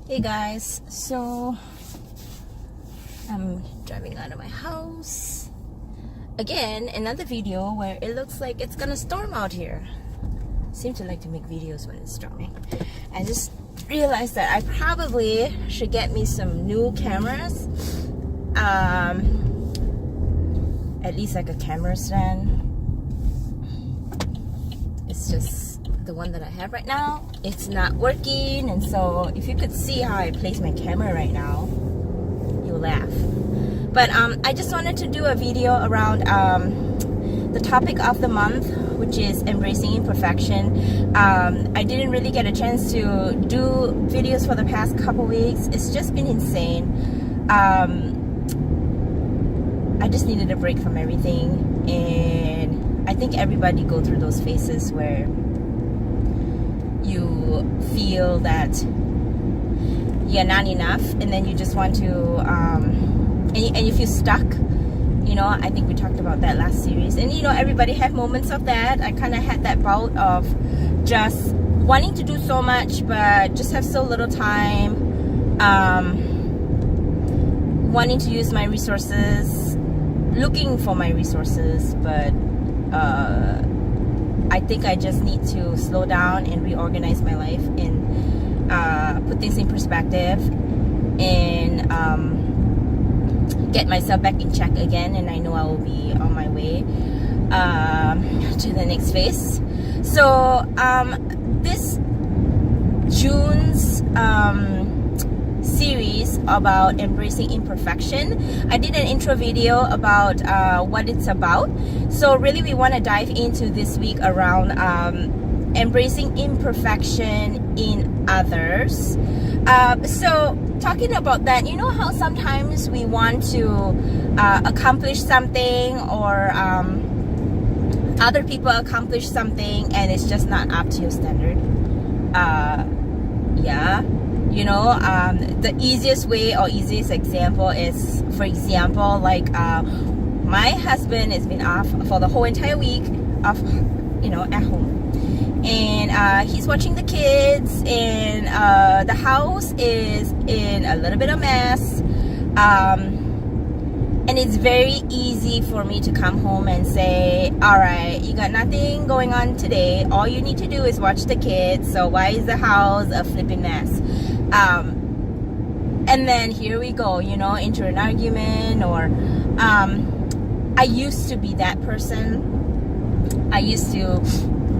Hey guys, so I'm driving out of my house again, another video where it looks like it's gonna storm out here. I seem to like to make videos when it's storming. I just realized that I probably should get me some new cameras, at least like a camera stand. It's just the one that I have right now, it's not working, and so if you could see how I place my camera right now, you'll laugh. But I just wanted to do a video around the topic of the month, which is embracing imperfection. I didn't really get a chance to do videos for the past couple weeks. It's just been insane. I just needed a break from everything, and I think everybody go through those phases where you feel that you're not enough, and then you just want to and you feel stuck. I think we talked about that last series, and everybody have moments of that. I kind of had that bout of just wanting to do so much but just have so little time, wanting to use my resources, looking for my resources, but I think I just need to slow down and reorganize my life and put things in perspective and get myself back in check again, and I know I will be on my way to the next phase. So this June's series about embracing imperfection, I did an intro video about what it's about. So really we want to dive into this week around embracing imperfection in others. So talking about that, how sometimes we want to accomplish something, or other people accomplish something and it's just not up to your standard. The easiest way or easiest example is, for example, like my husband has been off for the whole entire week at home, and he's watching the kids, and the house is in a little bit of mess, and it's very easy for me to come home and say, all right, you got nothing going on today, all you need to do is watch the kids, so why is the house a flipping mess? And then here we go, into an argument, or I used to be that person. I used to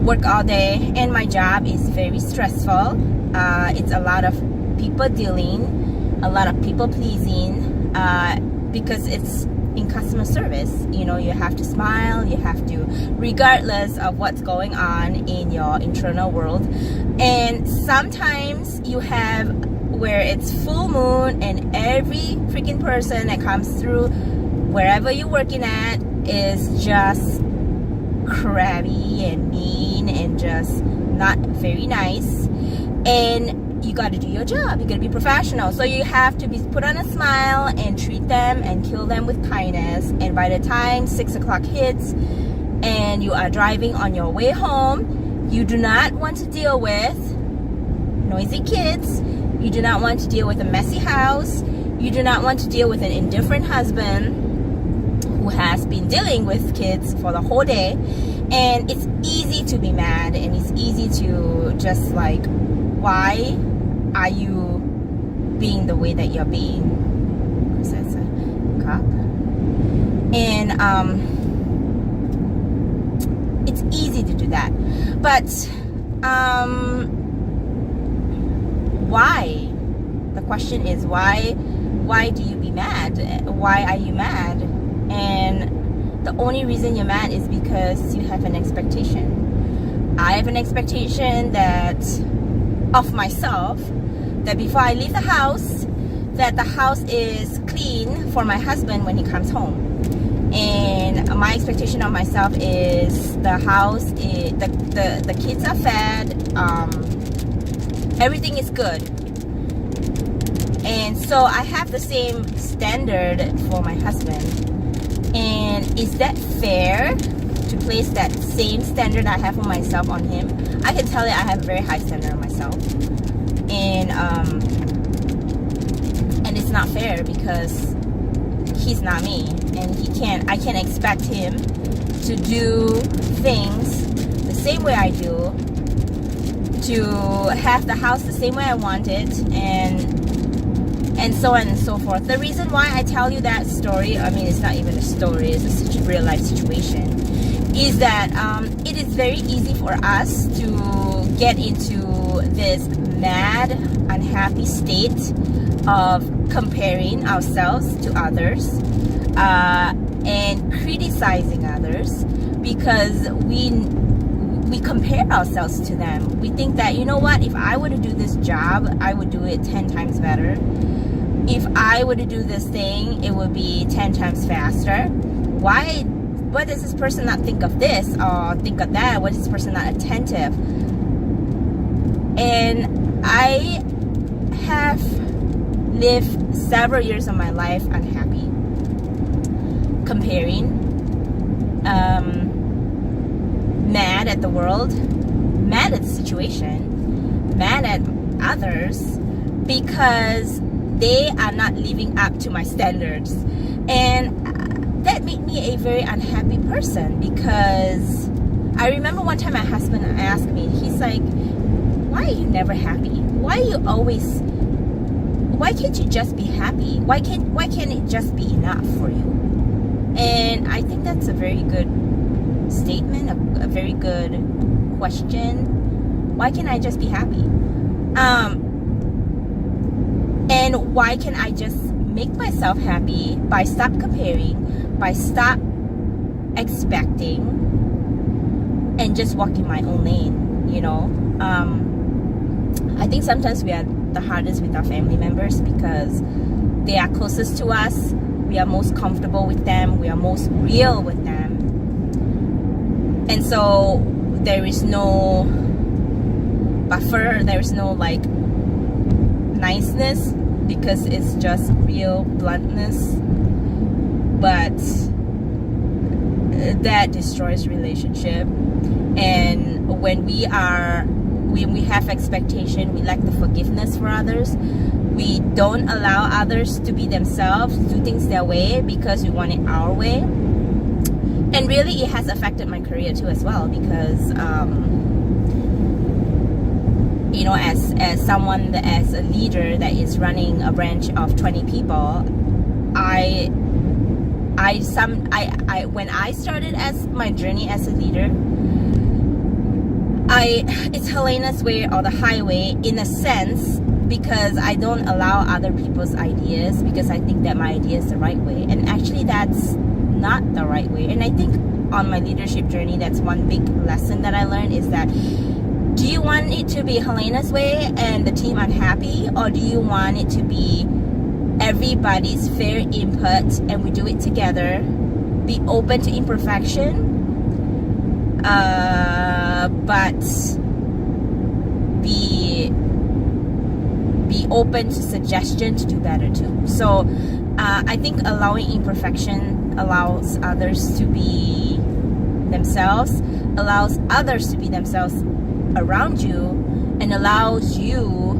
work all day, and my job is very stressful. It's a lot of people dealing, a lot of people pleasing, because it's in customer service. You have to smile, you have to, regardless of what's going on in your internal world. And sometimes you have where it's full moon and every freaking person that comes through wherever you're working at is just crabby and mean and just not very nice, and you got to do your job. You got to be professional, so you have to be put on a smile and treat them and kill them with kindness. And by the time 6 o'clock hits and you are driving on your way home, you do not want to deal with noisy kids, you do not want to deal with a messy house, you do not want to deal with an indifferent husband who has been dealing with kids for the whole day. And it's easy to be mad, and it's easy to just like, why are you being the way that you're being? Because that's a cop. And it's easy to do that, but why? The question is why do you be mad? Why are you mad? And the only reason you're mad is because you have an expectation. I have an expectation of myself, that before I leave the house, that the house is clean for my husband when he comes home. And my expectation of myself is the house is, the kids are fed, everything is good. And so I have the same standard for my husband. And is that fair to place that same standard I have for myself on him? I can tell you I have a very high standard on myself. And not fair because he's not me, and I can't expect him to do things the same way I do, to have the house the same way I want it, and so on and so forth. The reason why I tell you that story, I mean, it's not even a story, it's a real life situation, is that it is very easy for us to get into this mad, unhappy state of comparing ourselves to others and criticizing others because we compare ourselves to them. We think that, you know what, if I were to do this job, I would do it 10 times better. If I were to do this thing, it would be 10 times faster. Why does this person not think of this or think of that? Why is this person not attentive? And I have lived several years of my life unhappy, comparing, mad at the world, mad at the situation, mad at others because they are not living up to my standards. And that made me a very unhappy person because I remember one time my husband asked me, he's like, why are you never happy? Why can't you just be happy? Why can't it just be enough for you? And I think that's a very good statement, a very good question. Why can't I just be happy? And why can't I just make myself happy by stop comparing, by stop expecting, and just walking my own lane, you know? I think sometimes we are the hardest with our family members because they are closest to us. We are most comfortable with them. We are most real with them. And so there is no buffer. There is no like niceness because it's just real bluntness. But that destroys relationship. And when we have expectation, we lack the forgiveness for others. We don't allow others to be themselves, do things their way because we want it our way. And really, it has affected my career too as well because, you know, as someone, as a leader that is running a branch of 20 people, when I started as my journey as a leader, it's Helena's way or the highway in a sense because I don't allow other people's ideas because I think that my idea is the right way, and actually that's not the right way. And I think on my leadership journey, that's one big lesson that I learned is that, do you want it to be Helena's way and the team unhappy, or do you want it to be everybody's fair input and we do it together, be open to imperfection, but be open to suggestion to do better too. So I think allowing imperfection allows others to be themselves, allows others to be themselves around you, and allows you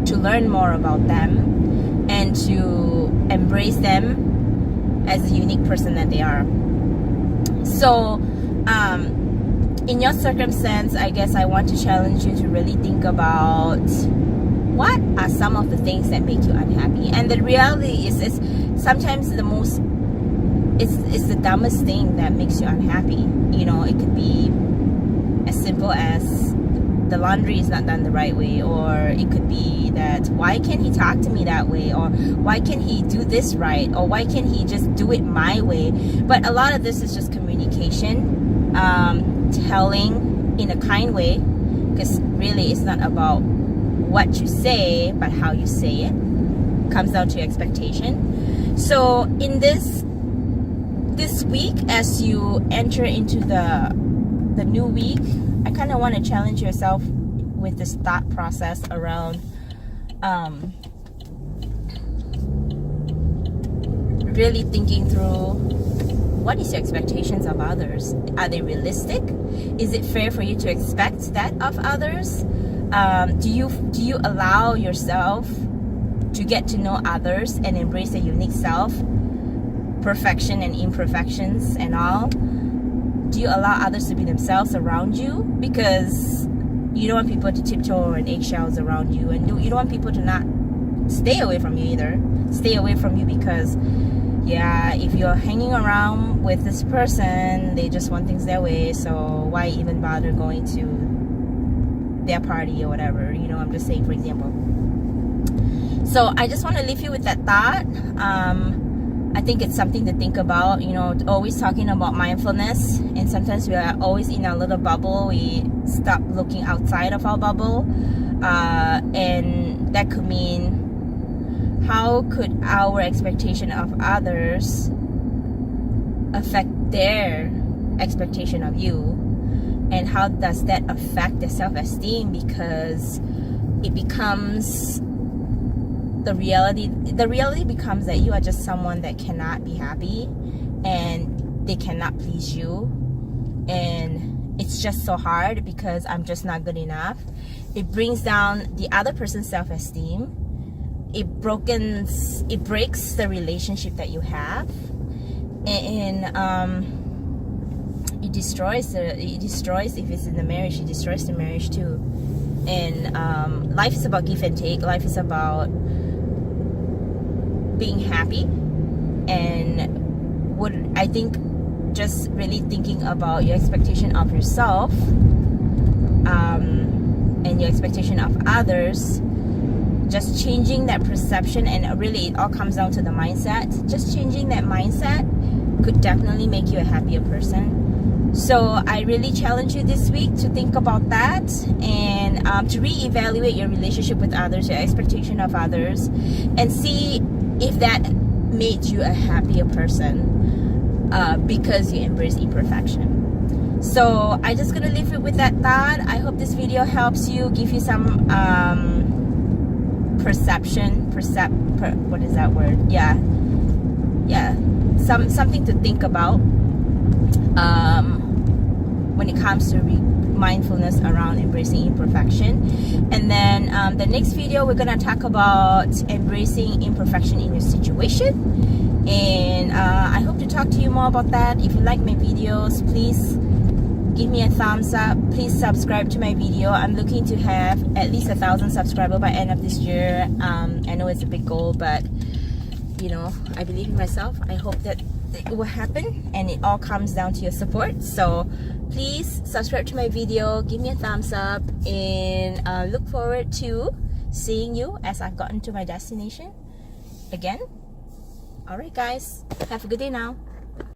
to learn more about them and to embrace them as the unique person that they are. So in your circumstance, I guess I want to challenge you to really think about what are some of the things that make you unhappy. And the reality is sometimes it's the dumbest thing that makes you unhappy. You know, it could be as simple as the laundry is not done the right way, or it could be that why can't he talk to me that way, or why can't he do this right, or why can't he just do it my way. But a lot of this is just communication, telling in a kind way, because really it's not about what you say but how you say it. Comes down to your expectation. So in this week, as you enter into the new week, I kind of want to challenge yourself with this thought process around really thinking through, what is your expectations of others? Are they realistic? Is it fair for you to expect that of others? Do you allow yourself to get to know others and embrace their unique self, perfection and imperfections and all? Do you allow others to be themselves around you? Because you don't want people to tiptoe on eggshells around you, and you don't want people to not stay away from you either. Stay away from you because, yeah, if you're hanging around with this person, they just want things their way, so why even bother going to their party or whatever? You know, I'm just saying, for example. So I just want to leave you with that thought. I think it's something to think about, you know, always talking about mindfulness, and sometimes we are always in our little bubble. We stop looking outside of our bubble, and that could mean, how could our expectation of others affect their expectation of you, and how does that affect their self-esteem? Because it becomes the reality becomes that you are just someone that cannot be happy, and they cannot please you, and it's just so hard because I'm just not good enough. It brings down the other person's self-esteem. It breaks the relationship that you have, and it destroys if it's in the marriage, it destroys the marriage too. And life is about give and take. Life is about being happy, and I think just really thinking about your expectation of yourself, and your expectation of others, just changing that perception, and really it all comes down to the mindset. Just changing that mindset could definitely make you a happier person. So I really challenge you this week to think about that, and to reevaluate your relationship with others, your expectation of others, and see if that made you a happier person, because you embrace imperfection. So I just gonna leave it with that thought. I hope this video helps you, give you some what is that word? Yeah, something to think about when it comes to mindfulness around embracing imperfection. And then the next video, we're gonna talk about embracing imperfection in your situation, and I hope to talk to you more about that. If you like my videos, please give me a thumbs up. Please subscribe to my video. I'm looking to have at least 1,000 subscribers by end of this year. I know it's a big goal, but you know, I believe in myself. I hope that it will happen, and it all comes down to your support. So please subscribe to my video, give me a thumbs up, and look forward to seeing you as I've gotten to my destination again. Alright guys, have a good day now.